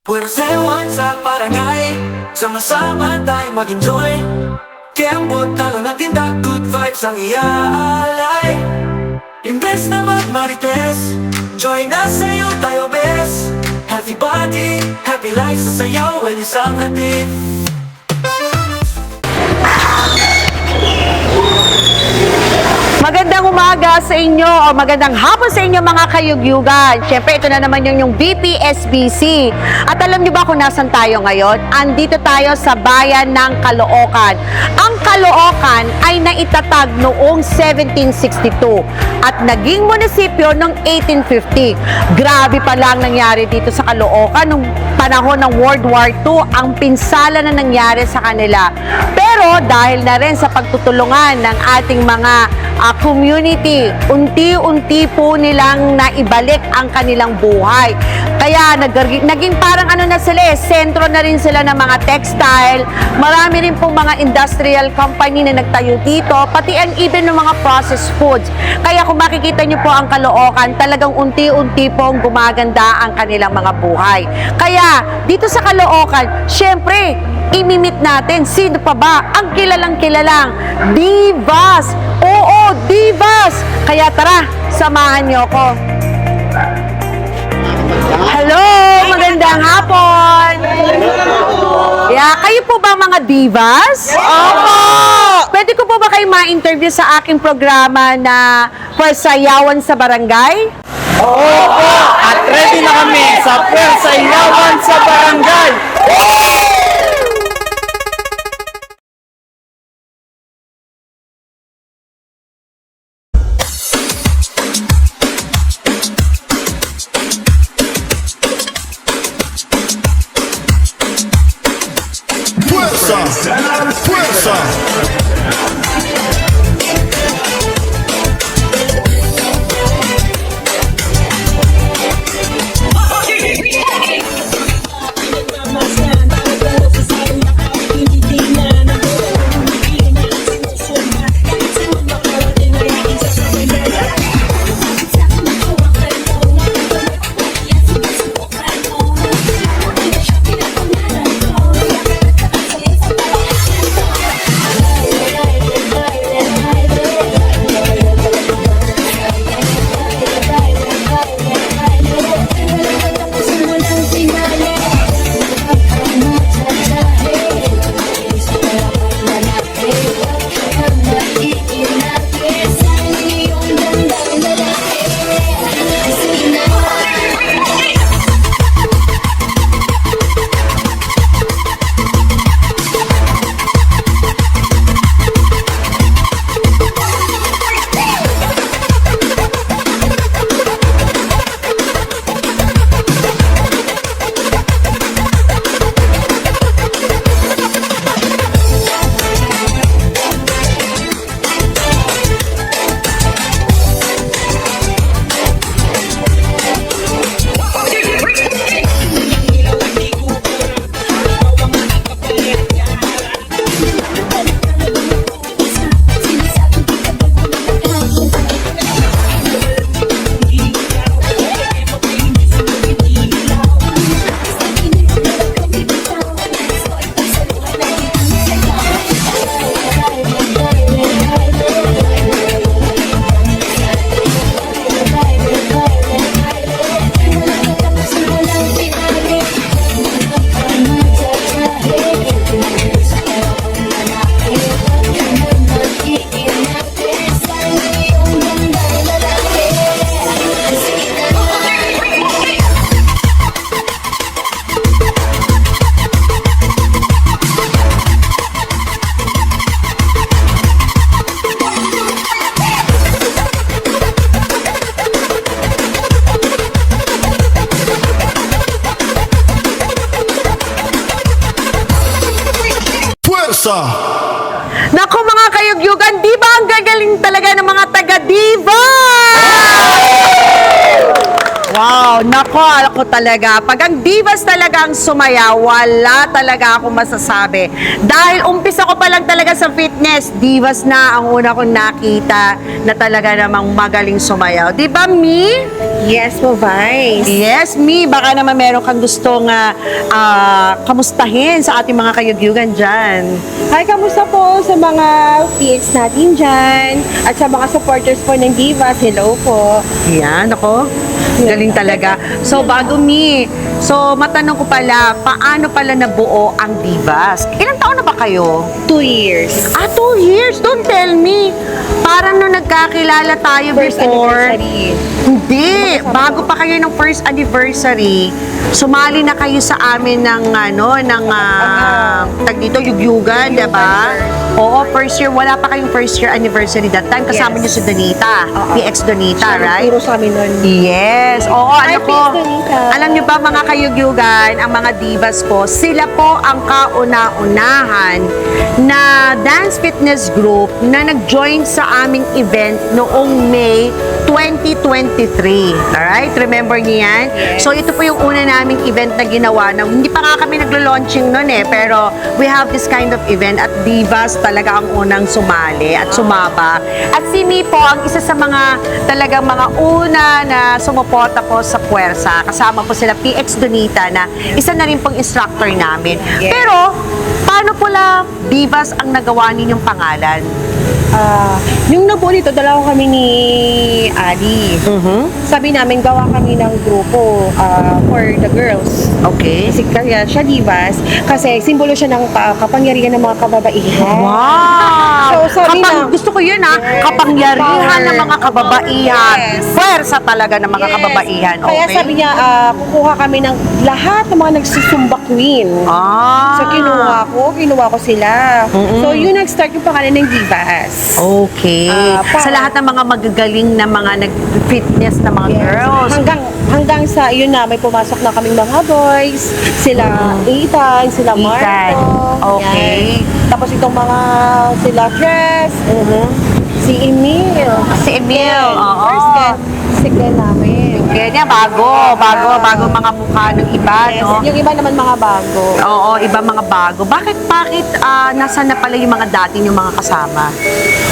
Puwersewan sa barangay, sama-sama tayo mag-enjoy. Kembot talo natin da good vibes ang iaalay. Imbes na magmarites, join us sa'yo tayo best. Healthy body, happy life sa sayaw, well isang hatid. Magandang umaga sa inyo o magandang hapon sa inyo mga kayugyugan. Siyempre, ito na naman yung BPSBC. At alam niyo ba kung nasan tayo ngayon? Andito tayo sa bayan ng Caloocan. Ang Caloocan ay naitatag noong 1762 at naging munisipyo noong 1850. Grabe pala ang nangyari dito sa Caloocan nung panahon ng World War II, ang pinsala na nangyari sa kanila. Pero dahil na rin sa pagtutulungan ng ating mga community, unti-unti po nilang naibalik ang kanilang buhay. Kaya naging parang ano na sila, sentro na rin sila ng mga textile. Marami rin pong mga industrial company na nagtayo dito, pati and even ng mga processed foods. Kaya kung makikita nyo po ang Caloocan, talagang unti-unti pong gumaganda ang kanilang mga buhay. Kaya dito sa Caloocan, syempre, imimit natin sino pa ba ang kilalang-kilalang divas. Oo, divas! Kaya tara, samahan niyo ako. Hello! Magandang hapon! Yeah, kayo po ba mga divas? Opo! Pwede ko po ba kayo ma-interview sa aking programa na Pwersayawan sa Barangay? Opo! At ready na kami sa Pwersayawan sa Barangay! Fuerza. Naku mga kayugyugan, di ba ang gagaling talaga ng mga taga-diva? Wow, Wow! Nako, ako talaga. Pag ang divas talaga ang sumaya, wala talaga akong masasabi. Dahil umpisa ko pa lang talaga sa fitness, divas na ang una kong nakita na talaga namang magaling sumayaw. Di ba, Mi? Yes po, Vice. Yes, Mi. Baka naman meron kang gustong kamustahin sa ating mga kayugyugan dyan. Hi, kamusta po sa mga PX natin dyan at sa mga supporters po ng Divas. Hello po. Yan, ako. Galing talaga. So, bago Mi, so matanong ko pala, paano pala nabuo ang Divas? Ilang taon na ba kayo? 2 years. 2 years? Don't tell me. Parang nung nagkakilala tayo First before. anniversary. Hindi. Bago pa kayo ng first anniversary, sumali na kayo sa amin ng tag dito, yugyugan, di ba? Oo, first year. Wala pa kayong first year anniversary that time. Kasama Yes. niyo si Donita. PX Donita, right? Puro sa amin nun. Yes. Oo, Hi, ano po. Miss Donita. Alam niyo ba mga kayugyugan, ang mga divas po, sila po ang kauna-unahan na dance fitness group na nag-join sa aming event noong May 2023. Alright? Remember niyo yan? Yes. So, ito po yung una naming event na ginawa. Na, hindi pa nga kami naglo-launching nun pero we have this kind of event at divas talaga ang unang sumali at sumaba. At si Mi po, ang isa sa mga talagang mga una na sumuporta po sa puwersa. Kasama po sila PX Donita na isa na rin pong instructor namin. Yes. Pero, paano pala divas ang nagawa ninyong pangalan? Yung nabuo nito, dalawa kami ni Ali. Sabi namin, gawa kami ng grupo for the girls. Okay. Kasi kaya siya Divas, kasi simbolo siya ng kapangyarihan ng mga kababaihan. Wow! So, sabi na- gusto ko yun Yes. kapangyarihan Power. ng mga kababaihan. Yes. Puwersa talaga ng mga Yes. kababaihan. Okay? Kaya sabi niya, kukuha kami ng lahat ng mga nagsusumba queen. So, kinuha ko sila. So, yun nag-start yung pangalan ng Divas. Okay. Sa lahat ng mga magagaling na mga nag-fitness na mga Yes. girls. Hanggang sa, yun na, may pumasok na kaming mga boys, sila Ethan, sila Ethan. Marco. Okay. yan. Tapos itong mga, sila Tres, si Emil. Si Emil, oo. First second namin. Ganyan, bago mga mukha ng iba, Yes, no? yung iba naman mga bago. Oo, iba mga bago. Bakit nasa na pala yung mga dati yung mga kasama?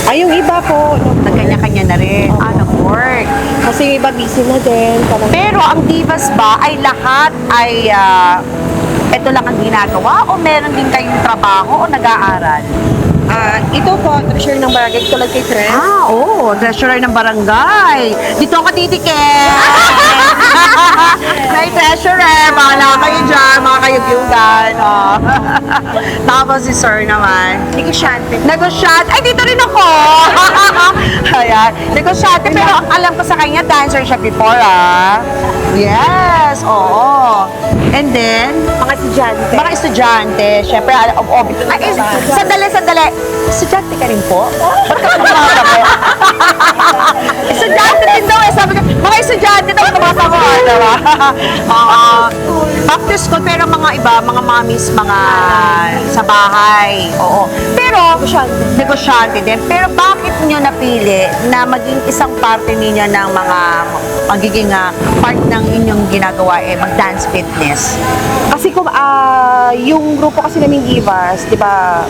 Ay, yung iba po, Nagkanya-kanya na rin. Nag-work. kasi yung iba busy na din. Parang, Pero ang divas ba ay lahat ay ito lang ang ginagawa o meron din kayong trabaho o nag-aaral? ito po, treasure ng barangay, tulad kay Tres. Oo, treasurer ng barangay. Dito ako titikin. May treasurer, bahala kayo dyan, mga kayugyugan. Oh. Tapos si sir naman. Negosyante. Negosyante. Ay, dito rin ako. Ayan. Negosyante. Pero ang alam ko sa kanya, dancer siya before, Yes, oo. And then, Mga estudyante. mga estudyante, syempre, sandali. Estudyante ka rin po? Ba't ka tumatawa? Estudyante din daw sabi ko, mga estudyante daw tumatawa, diba? After school, pero mga iba, mga mommies, mga sa bahay. Oo. Pero, negosyante din. Pero bakit nyo napili na maging isang parte ninyo ng mga magiging part ng inyong ginagawa mag-dance fitness? Kasi yung grupo kasi namin Divas, di ba,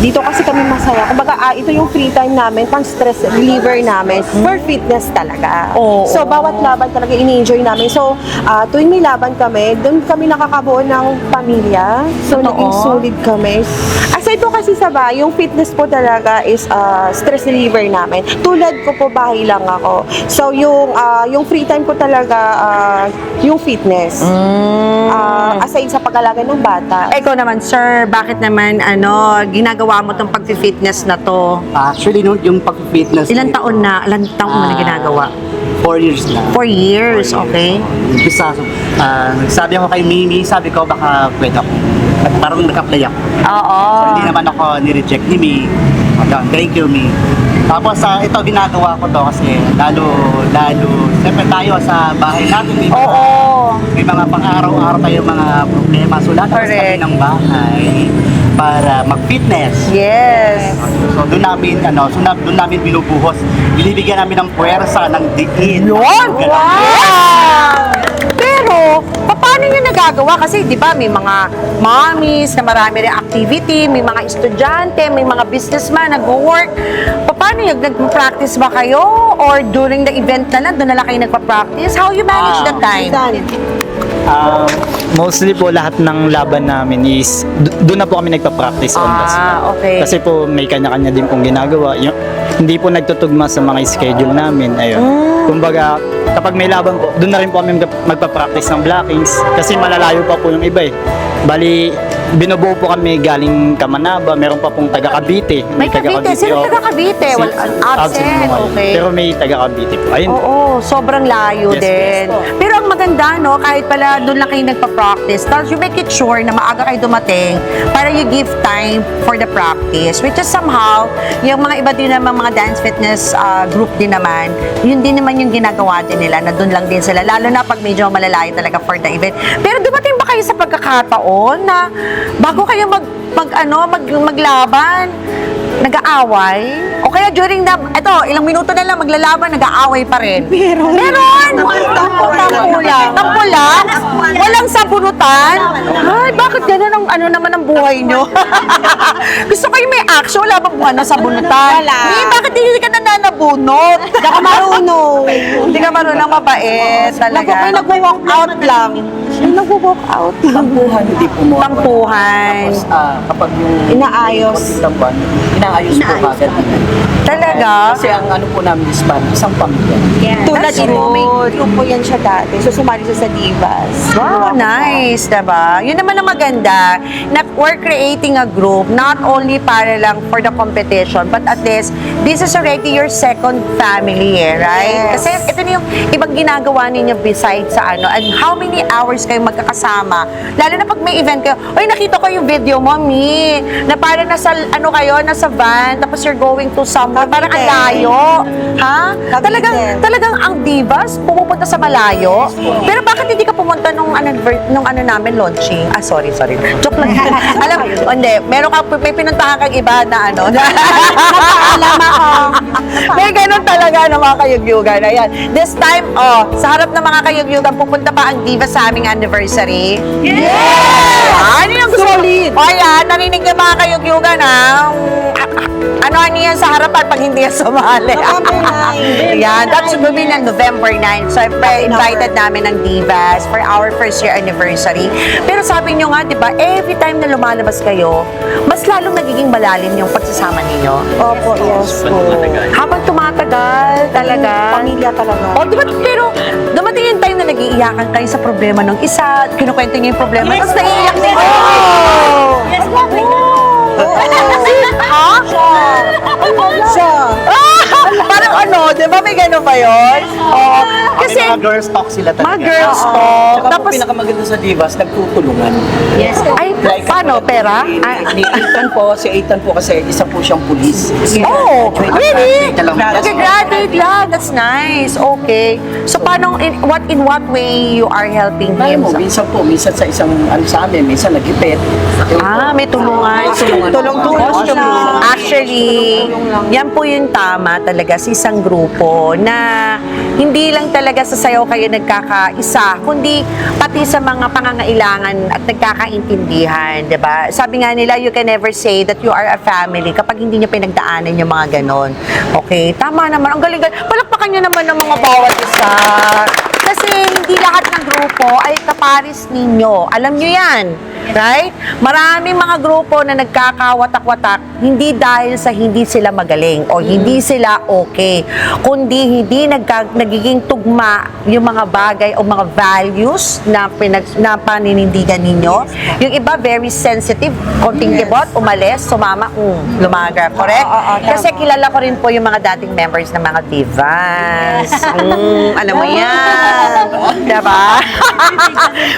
dito kasi kami masaya. Kumbaga, ito yung free time namin, pang stress reliever namin, for fitness talaga. Oo. So, bawat laban talaga ini-enjoy namin. So, tuwing may laban kami, doon kami nakakabuo ng pamilya. So, Totoo. naging solid kami. Aside po kasi sa bahay, yung fitness po talaga is stress reliever namin. Tulad ko po, bahay lang ako. So, yung free time ko talaga, yung fitness. Aside sa pag-alaga ng bata. Ikaw naman, sir, bakit naman ginagawa mo tong pag-fitness na to? Actually, yung pag-fitness. Ilang taon mo na ginagawa? 4 years na. 4 years, okay. Umpisa, nagsabi ako kay Mimi, sabi ko baka pwede ako. At parang nag-apply ako. Oo. So, hindi naman ako ni-reject ni Mi. Thank you, Mi. Tapos ito ginagawa ko to kasi lalo siyempre tayo sa bahay natin may mga pang-araw-araw tayo mga problema. So lahat Correct. kami ng bahay, para mag-fitness. Yes. So doon namin doon namin binubuhos. Binibigyan namin ng puwersa, ng diin. Yun! Ganun. Wow! Pero, paano nyo nagagawa? Kasi, di ba, may mga mommies na marami rin activity, may mga estudyante, may mga businessman nag-work. Paano yun? Nag-practice ba kayo? Or during the event na lang, doon na lang kayo nagpa-practice? How you manage the time? Mostly po lahat ng laban namin is doon na po kami nagpa-practice on the spot. Okay. Kasi po may kanya-kanya din pong ginagawa. Hindi po nagtutugma sa mga schedule namin. Ayun. Kumbaga, kapag may laban po, doon na rin po kami magpa-practice ng blockings kasi malalayo pa po yung iba eh. Bali, binubuo po kami galing Kamanaba, meron pa pong taga Cavite. May Cavite. Sino taga Cavite? Well, absent. Okay. Pero may taga Cavite po. Ayun. Oo, sobrang layo Yes, din. Pero ang maganda, no, kahit pala doon lang kayo nagpa-practice, tapos you make it sure na maaga kayo dumating para you give time for the practice. Which is somehow, yung mga iba din naman, mga dance fitness group din naman, yun din naman yung ginagawa din nila, na doon lang din sila. Lalo na pag medyo malalayo talaga for the event. Pero dumating ba kayo sa pagkakataon na bago kayo maglaban, nag-aaway? O kaya during ilang minuto na lang maglalaban, nag-aaway pa rin? Meron! Tampulan? Walang sabunutan? Ay, bakit gano'n ang naman ang buhay nyo? Gusto ko yung may action, wala bang sabunutan? Wala. Bakit hindi ka nananabunot? Hindi ako marunong. Hindi ka marunong mabait talaga. Nag-walk out lang. Nag-walk out. Tampuhan, hindi po mo. Tampuhan. Tapos, kapag yung Inaayos. tampuhan, inaayos po kagad. Talaga? Kasi ang ano po namin is isang pamilya. Tulad That's ito, may good. grupo yan siya dati. So, sumali siya sa Divas. Wow, nice, diba? Yun naman ang maganda, na we're creating a group, not only para lang for the competition, but at least, this is already your second family, right? Yes. Kasi ito na yung ibang ginagawa ninyo besides sa and how many hours kayo magkakasama. Lalo na pag may event kayo, ay, nakita ko yung video mo, Mi, na parang nasa, nasa van, tapos you're going to somewhere, parang ang layo. Ha? Cavite. Talagang ang Divas pumupunta sa malayo. Pero bakit hindi ka pumunta nung namin launching? Sorry. Joke lang. Alam, hindi. May pinuntahan kang iba na Alam ako. May ganun talaga ng mga kayugyugan. Ayan. This time, sa harap ng mga kayugyugan, pupunta pa ang Divas sa aming anniversary. Yeah! Ano yung gusto? Solid. O yan, narinig ng mga kayugyugan, ano yan sa harapan pag hindi yan sumali? November 9. Yeah, that should be on November 9. So, invited namin ng Divas for our first year anniversary. Pero sabi nyo nga, di ba, every time na lumalabas kayo, mas lalong nagiging malalim yung pagsasama ninyo. Opo, yes po. Habang tumatagal, talaga. Pamilya talaga. O, di ba, pero dumating yung time na nag-iiyakan kayo sa problema ng isa, kinukwento niyo yung problema, tapos naiiyak din kayo. Yes, Ha? Siya. Parang di ba may gano'n ba yun? Oo. Kasi Kasi, mga girls talk sila talaga. mga girls talk. Tsaka po Tapos, pinakamaganda sa Divas, nagtutulungan. ay, paano? Pera? Ni Ethan po, si Ethan po kasi isa po siyang pulis. Oh, really? Graduate na lang. Nag-graduate lang. That's nice. Okay. So, paano, in what way you are helping Kaya him? mo, minsan sa isang sa amin, minsan nagipit. May tulungan. Tulong-tulong lang. Actually, yan po yung tama talaga sa isang grupo na hindi lang talaga sa sayaw kayo nagkakaisa, kundi pati sa mga pangangailangan at nagkakaintindihan, di ba? Sabi nga nila, you can never say that you are a family kapag hindi nyo pinagdaanan yung mga ganon. Okay, tama naman. Ang galing. Palakpakan nyo naman ng mga bawat isa. Kasi hindi lahat ng grupo ay kaparis ninyo. Alam nyo yan. Right? Maraming mga grupo na nagkakawatak-watak hindi dahil sa hindi sila magaling o hindi sila okay, kundi hindi nagiging tugma yung mga bagay o mga values na paninindigan ninyo. Yung iba very sensitive, konting kibot, umalis, sumama, lumaga. Correct? Kasi kilala ko rin po yung mga dating members ng mga divas. Alam mo yan. Diba?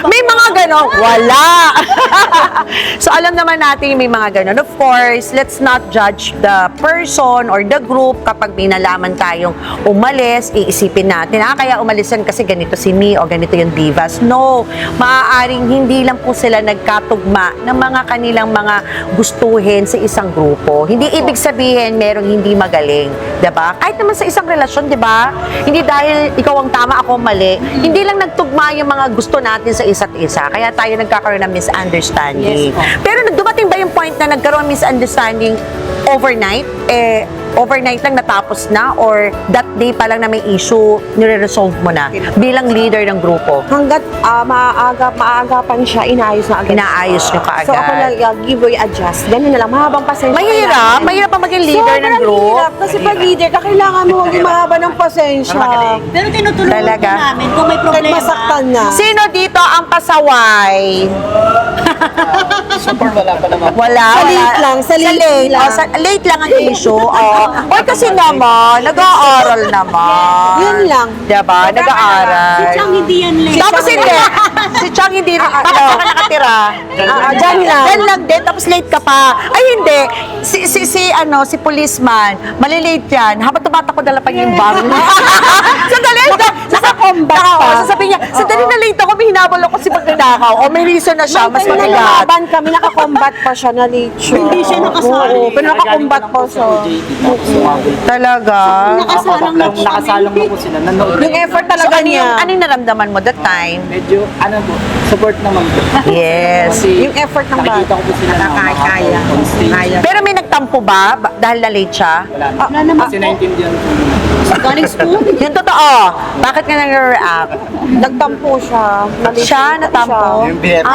May mga ganon. Wala. So alam naman natin may mga ganun. Of course, let's not judge the person or the group kapag may nalaman tayong umalis, iisipin natin, kaya umalisan kasi ganito si Me o ganito yung divas. No, maaaring hindi lang po sila nagkatugma ng mga kanilang mga gustuhin sa isang grupo. Hindi ibig sabihin merong hindi magaling, 'di ba? Kahit naman sa isang relasyon, 'di ba? Hindi dahil ikaw ang tama, ako ang mali. Hindi lang nagtugma yung mga gusto natin sa isa't isa. Kaya tayo nagkakaroon ng misunderstanding. Pero dumating ba yung point na nagkaroon ng misunderstanding overnight? Overnight lang natapos na or that day pa lang na may issue, nire-resolve mo na bilang leader ng grupo? Hanggat maaagapan siya, inaayos na agad. Inaayos nyo kaagad. So ako lang, give way, adjust. Ganun na lang, mahabang pasensya. Mahirap pa maging leader ng Sobrang group. hirap, kasi pag leader ka, kailangan mo maging mahaba ng pasensya. Pero tinutulungan Talaga? po namin kung may Kahit problema. masaktan na. Sino dito ang pasaway? Super wala pa naman. Wala. Sa wala. late lang, sa late lang. Late lang ang issue. Oy, kasi naman, nag-aaral naman. Yun lang. Diba? Nag-aaral. Si Chang hindi yan late. Tapos hindi. Si Chang hindi. Bakit ka nakatira? Diyan lang. Diyan lang din. Tapos late ka pa. Ay, hindi. Si policeman, malilate yan. Habang tumatakbo dala pa niya yung bag. Sandali. Naka-combat pa. Sasabihin niya, sandali na late ako, may hinabol ako si magnanakaw. O may reason na siya, mas May mabigat. nalaban kami, naka-combat pa siya na late siya. Hindi siya nakasali. Oo, pero naka-combat pa siya. Talaga? Nakasalang na po kami. Nakasalang na po sila. Nanood. Yung effort talaga niya. Ano yung naramdaman mo that time? Medyo, po, support naman po. Yes. Kasi Yung effort ng nakikita ko po sila na Kaya. on stage. Pero may nagtampo ba? Dahil na late siya? Wala na. Wala naman Kasi po. naintindihan ko. Galing school. Yung totoo. Bakit ka nag-react? Nagtampo siya. Mali- Siya natampo? Yung BF.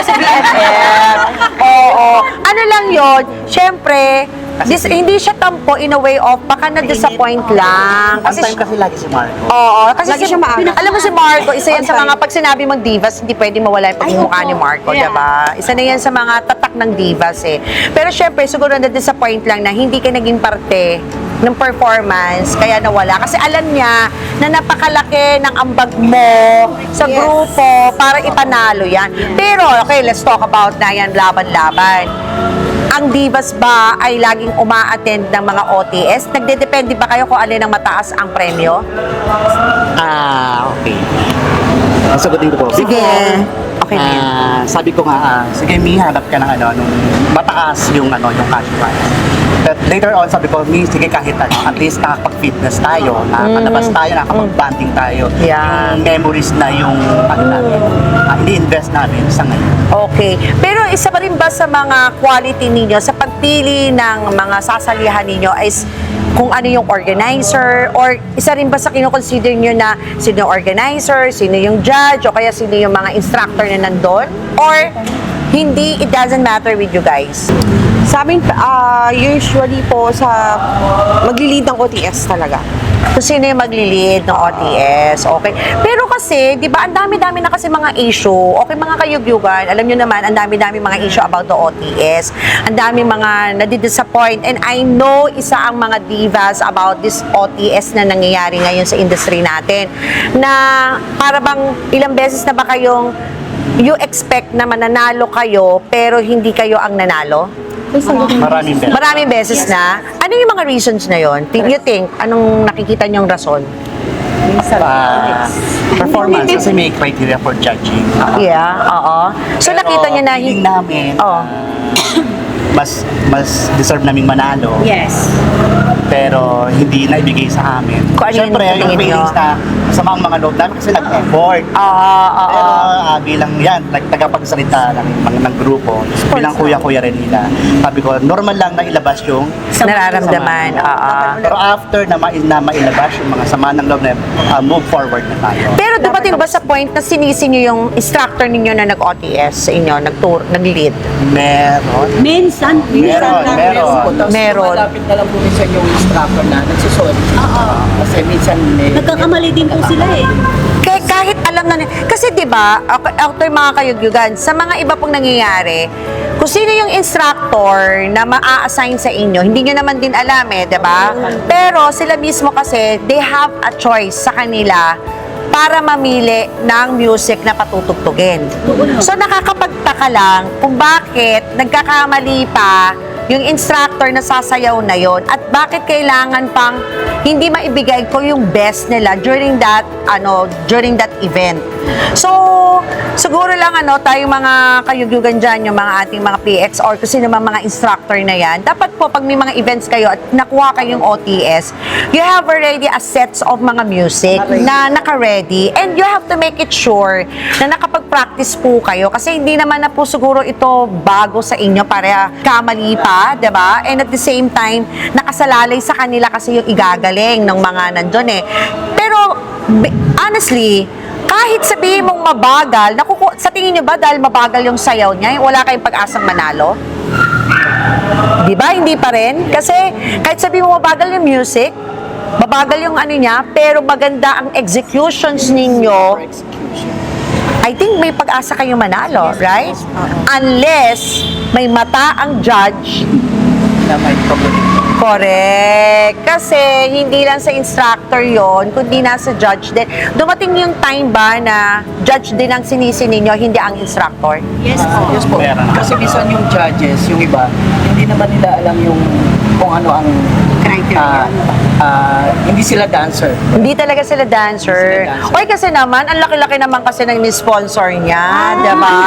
Sa BFF. Oo. Ano lang yun? Siyempre, hindi siya tampo in a way of baka na-disappoint lang. On Kasi time kasi lagi si Marco. Oo, kasi Lagi siya maaga. alam mo si Marco, isa yan On sa time. mga pag sinabi mong divas, hindi pwede mawala yung pagmumukha ni Marco, Yeah. diba? Isa na yan sa mga tatak ng divas eh. Pero syempre, siguro na-disappoint lang na hindi ka naging parte ng performance, kaya nawala. Kasi alam niya na napakalaki ng ambag mo sa Yes. grupo para ipanalo yan. Pero, okay, let's talk about na yan, laban-laban. Ang divas ba ay laging uma-attend ng mga OTS? Nagdedepende ba kayo kung alin ang mataas ang premyo? Okay. Sagutin ko po. Sige. Okay na yan. Sabi ko nga, sige, Mi, hanap ka ng nung mataas yung cash prize. But later on, sabi ko, Mi, sige, kahit at least nakakapag-fitness tayo, nakakalabas tayo, nakakapag-banding tayo. Yeah. Yung memories na yung, namin, ini-invest namin sa ngayon. Okay. Pero isa pa rin ba sa mga quality ninyo sa pagpili ng mga sasalihan ninyo is kung ano yung organizer or isa rin ba sa kinoconsider nyo na sino yung organizer, sino yung judge o kaya sino yung mga instructor na nandun? Or hindi, it doesn't matter with you guys? Sa amin, usually po sa magli-lead ng OTS talaga. Kung sino yung magli-lead ng OTS, okay. Pero kasi, di ba, ang dami-dami na kasi mga issue. Okay, mga kayugyugan, alam nyo naman, ang dami-dami mga issue about the OTS. Ang dami mga nadidisappoint. And I know isa ang mga divas about this OTS na nangyayari ngayon sa industry natin. Na para bang ilang beses na ba kayong you expect na mananalo kayo pero hindi kayo ang nanalo? Maraming beses. Maraming beses na. Ano yung mga reasons na yon? You think, anong nakikita niyong rason? Performance, kasi may criteria for judging. Yeah, oo. So nakita niyo na feeling namin, Oh. mas deserve naming manalo. Yes. Pero hindi na ibigay sa amin. Kung ano yung Siyempre, yung tingin feelings nyo? na masama ang mga loob namin kasi nag-effort. Pero bilang yan, tagapagsalita ng grupo, bilang kuya-kuya rin nila. Sabi ko, normal lang na ilabas yung Nararamdaman. Pero after na mailabas yung mga sama ng loob na move forward na tayo. Pero dumating ba sa point na sinisi niyo yung instructor ninyo na nag-OTS sa inyo, nag-lead? Meron. Minsan. Meron. Tapos Meron. malapit na lang po minsan yung instructor na nagsusunod. Kasi minsan Nagkakamali din po sila eh. Kahit alam na kasi 'di ba, ako yung mga kayugyugan, sa mga iba pong nangyayari, kung sino yung instructor na maa-assign sa inyo, hindi nyo naman din alam eh, 'di ba? Pero sila mismo kasi, they have a choice sa kanila para mamili ng music na patutugtugin. So nakakapagtaka lang kung bakit nagkakamali pa yung instructor na sasayaw na yon at bakit kailangan pang hindi maibigay ko yung best nila during that event. So siguro lang tayong mga kayugyugan dyan, yung mga ating mga PX or kung sino mga instructor na yan, dapat po pag may mga events kayo at nakuha kayong OTS, you have already a sets of mga music na naka-ready and you have to make it sure na nakapag-practice po kayo kasi hindi naman na po siguro ito bago sa inyo para kamali pa, diba? And at the same time, nakasalalay sa kanila kasi yung igagaling ng mga nandun eh. Pero honestly, kahit sabihin mong mabagal, sa tingin nyo ba dahil mabagal yung sayaw niya, wala kayong pag-asang manalo? Di ba? Hindi pa rin. Kasi kahit sabihin mo mabagal yung music, mabagal yung niya, pero maganda ang executions ninyo, I think may pag-asa kayong manalo, right? Unless may mata ang judge. Correct. Kasi hindi lang sa instructor yon, kundi nasa judge din. Dumating yung time ba na judge din ang sinisi ninyo, hindi ang instructor? Yes po. Yes po. Kasi minsan yung judges, yung iba, hindi naman nila alam yung kung ano ang criteria. Hindi sila dancer. Hindi talaga sila dancer. Oy, kasi naman, ang laki-laki naman kasi ng sponsor niya, diba?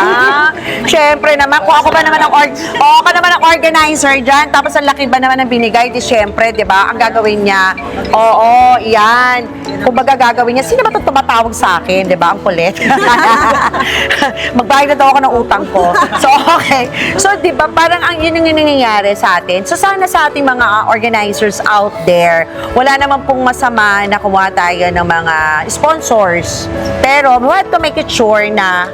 Siyempre naman, kung ako naman ang organizer dyan, tapos ang laki ba naman ang binigay, di siyempre, diba? Ang gagawin niya, oo, yan. Kung baga gagawin niya, sino ba ito tumatawag sa akin, diba? Ang kulit. Magbayad na daw ako ng utang ko. So, okay. So, diba, parang yun yung nangyayari sa atin. So, sana sa ating mga organizers out there, wala naman pong masama na kumuha tayo ng mga sponsors. Pero we have to make it sure na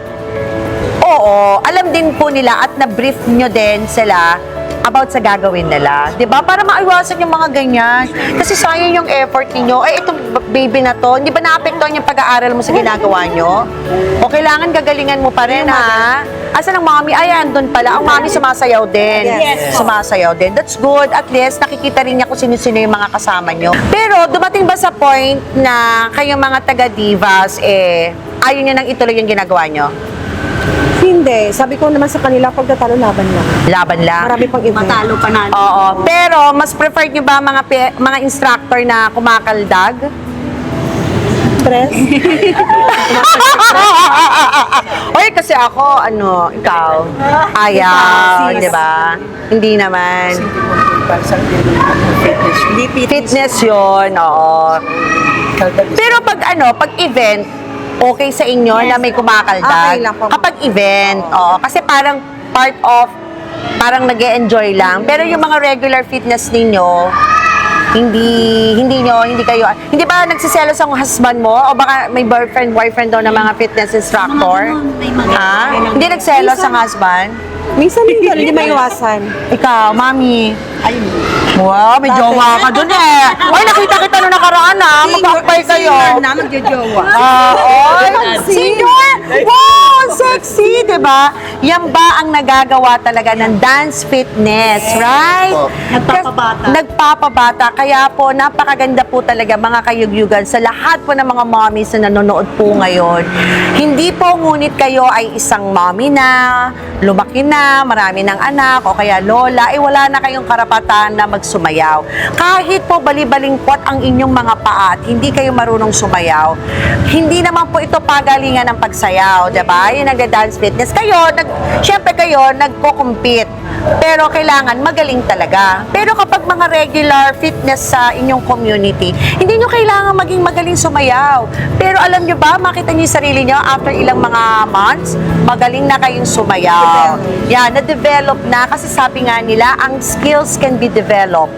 oo, alam din po nila at na-brief nyo din sila about sa gagawin nila. 'Di ba? Para maiwasan yung mga ganyan. Kasi sayang yung effort niyo. Ay, itong baby na to, hindi ba naapektuhan yung pag-aaral mo sa ginagawa nyo? O kailangan gagalingan mo pa rin, ha? Asan ang mommy? Ay, andun pala. Ang mommy sumasayaw din. Yes. Sumasayaw din. That's good. At least, nakikita rin niya kung sino-sino yung mga kasama nyo. Pero, dumating ba sa point na kayong mga taga-divas, ayaw nyo nang ituloy yung ginagawa nyo? Hindi. Sabi ko naman sa kanila, pagtatalo laban lang. Laban lang? Marami pang event. Matalo panalo. Oo. Pero, mas preferred nyo ba mga instructor na kumakaldag? Stress. Oy, kasi ako, ikaw, ayaw, Sis. di ba? Hindi naman. Para sa fitness. Fitness yun, oo. Pero pag event, okay sa inyo na may kumakaldag? Okay lang po. Kapag event, oo. Kasi parang part of, parang nag-e-enjoy lang. Pero yung mga regular fitness ninyo, hindi ba nagsiselos ang husband mo? O baka may boyfriend daw na mga fitness instructor? May mga Ha? Hindi nagselos ang husband? Minsan hindi maiwasan. Ikaw, mami. Wow, may jowa ka dun eh. Ay, nakita kita nung nakaraan ha. Magkakapay kayo. na magjojowa. Oy, senior! Wow, ang sexy, diba? Yan ba ang nagagawa talaga ng dance fitness, right? Nagpapabata. Nagpapabata. Kaya po, napakaganda po talaga mga kayugyugan sa lahat po ng mga mommies na nanonood po ngayon. Hindi po ngunit kayo ay isang mommy na, lumaki na, marami ng anak, o kaya lola, wala na kayong karapatan na magsumayaw. Kahit po bali-balingkot ang inyong mga paa at hindi kayo marunong sumayaw, hindi naman po ito pagalingan ng pagsayaw, diba? Yung nagda-dance fitness. Syempre kayo, nagko-compete. Pero kailangan magaling talaga. Pero kapag mga regular fitness sa inyong community, hindi nyo kailangan maging magaling sumayaw. Pero alam nyo ba, makita nyo yung sarili nyo after ilang mga months, magaling na kayong sumayaw. Yan, na-develop na kasi sabi nga nila, ang skills can be developed.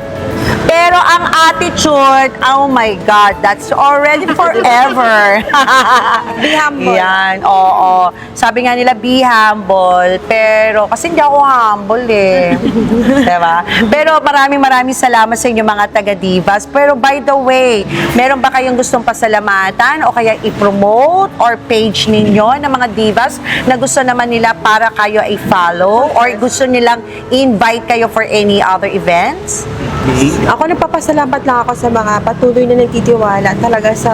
Pero ang attitude, oh my God, that's already forever. Be humble. Yan, oo. Sabi nga nila, be humble. Pero, kasi hindi ako humble eh. Diba? Pero maraming salamat sa inyo mga taga-divas. Pero by the way, meron ba kayong gustong pasalamatan o kaya i-promote or page ninyo ng mga divas na gusto naman nila para kayo i-follow or gusto nilang invite kayo for any other events? Okay. Ako nagpapasalamat lang ako sa mga patuloy na nagtitiwala talaga sa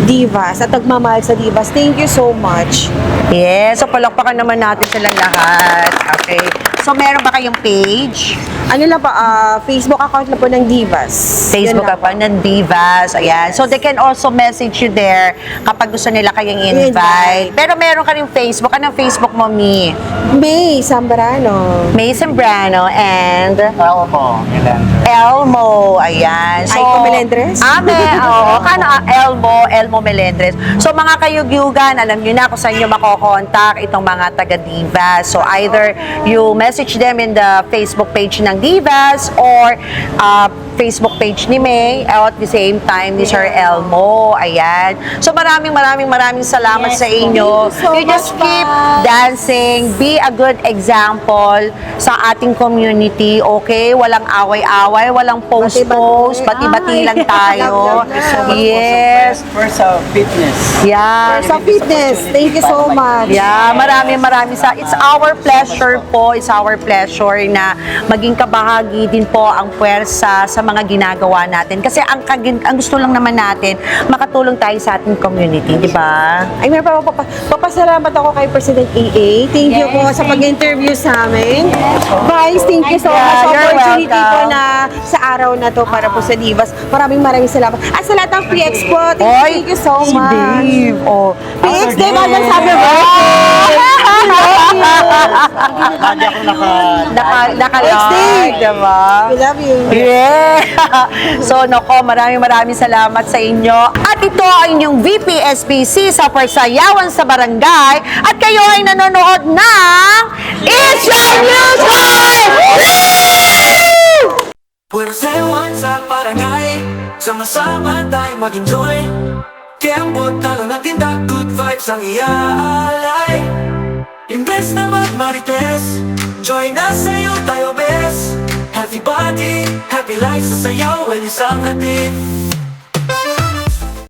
Divas at nagmamahal sa Divas. Thank you so much. Yes, so palakpakan naman natin silang lahat. Okay. So meron ba kayong page? Ano lang pa, Facebook account na po ng Divas. Facebook Yun lang account ng Divas. Ayan. So they can also message you there kapag gusto nila kayong invite. Pero meron ka rin Facebook. Anong Facebook mo, Mi? May Zambrano. May Sembrano and Oo po, Melendres. Elmo. Ayan. Aiko Melendres? Oo. Elmo Melendres. So mga kayugyugan, alam nyo na kung saan nyo makokontak itong mga taga-Divas. So either you message them in the Facebook page ng Divas or Facebook page ni May at the same time ni Sir Elmo. Ayan. So maraming salamat sa inyo. Thank you so You just much, keep Ma'am. dancing. Be a good example sa ating community. Okay? Walang away-away, walang post-post. Bati-bati lang tayo. Love, love, love. Yes. First sa fitness. Yeah. Sa fitness, thank you so much. Yeah, maraming it's our pleasure po, it's our pleasure na maging kabahagi din po ang puwersa sa mga ginagawa natin. Kasi ang gusto lang naman natin, makatulong tayo sa ating community, di ba? Ay, may papasalamat ako kay President AA. Thank you po sa pag-interview sa amin. Vice, thank you so much sa You're opportunity po welcome. na sa araw na to para po sa Divas. Maraming salamat. At sa lahat ng PX po, thank you so si much. Dave. Oh. PX Dave, hanggang sabi mo. Lagi ako Naka-live, Dave. diba? We love you. Yeah! So, maraming salamat sa inyo. At ito ang inyong VPSBC sa Persayawan sa Barangay. At kayo ay nanonood ng It's Your News Live! Pwersayawan sa barangay, sama-sama tayo mag-enjoy. Kembot na lang natin the good vibes ang iaalay. Imbes na magmarites, join na sa'yo tayo best. Happy body, happy life sa sayaw, well isang natin.